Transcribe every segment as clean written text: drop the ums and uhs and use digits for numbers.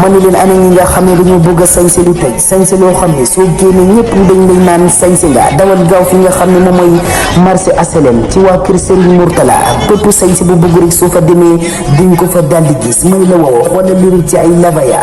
ma ni leen ana ñi nga xam ne dañoo bëgg a sañse lu tey sañse loo xam ne soo génnee ñëpp dañ lay naan sañse nga dawal gaaw fi nga xam ne moom mooy marché HLM ci waa kër Serigne Mourtala bépp sañse bu bëgg rek soo fa demee diñ ko fa daldi gis may la woo xoolal li ci ay labaya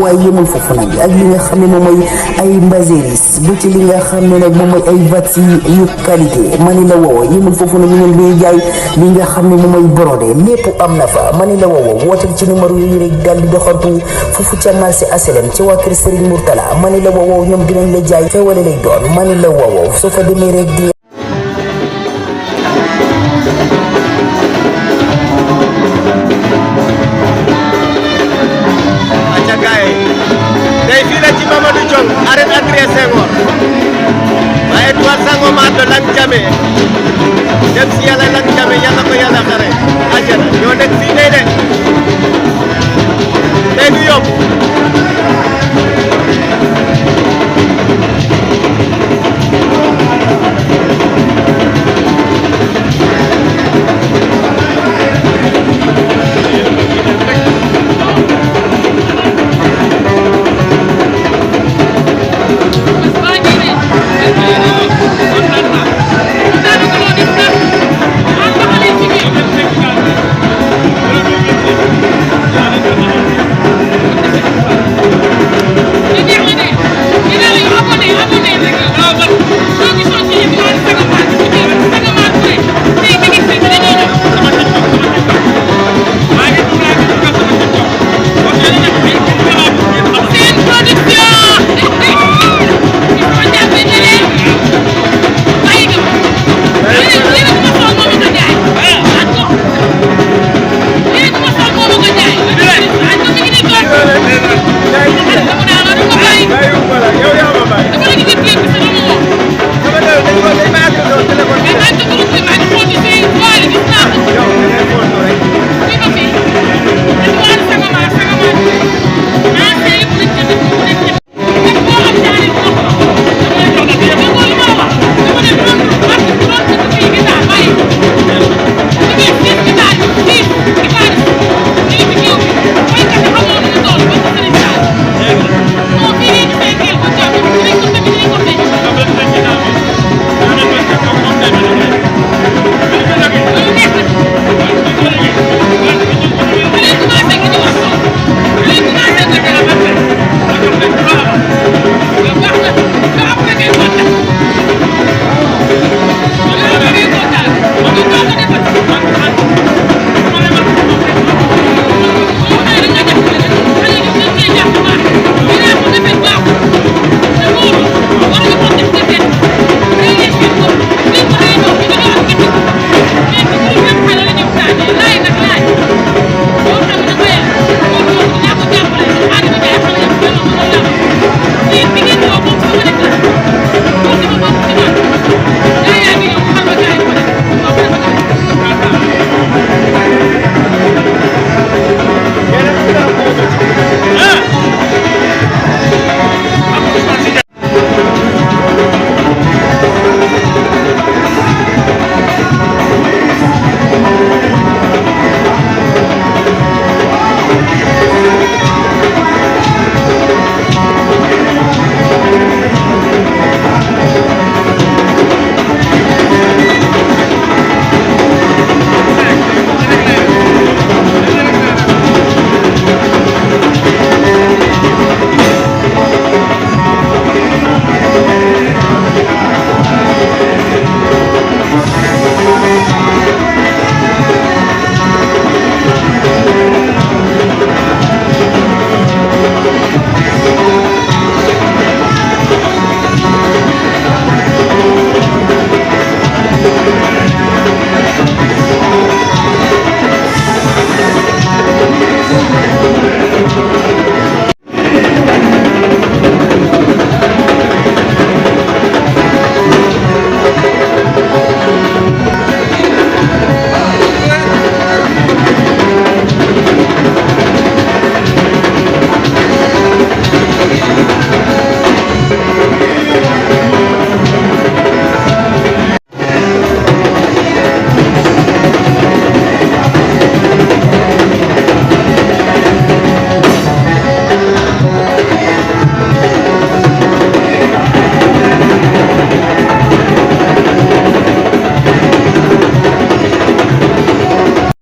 waaye yëmul foofu nag ak li nga xam ne moom mooy ay mbaséris bu ci li nga xam ne nag moom mooy ay vats yu qualité ma ni la woo yëmul foofu nag ñu ngi jaay li nga xam ne moom mooy brodé lépp am na fa ma ni la woo wootal ci numéro yi rek daldi doxantu foofu ca marché HLM ci waa kër Serigne Mourtala ma ni la woo ñoom dinañ la jaay xewale lay doon ma ni la woo soo fa demee rek di tey fii la ci Mamadou Diong arène Adrien Senghor waaye Edouard Sangomar de Lang Diamé dem si yàlla Lang Diamé yàlla ko yàlla xare àjjana ñoo nekk fii tey de tey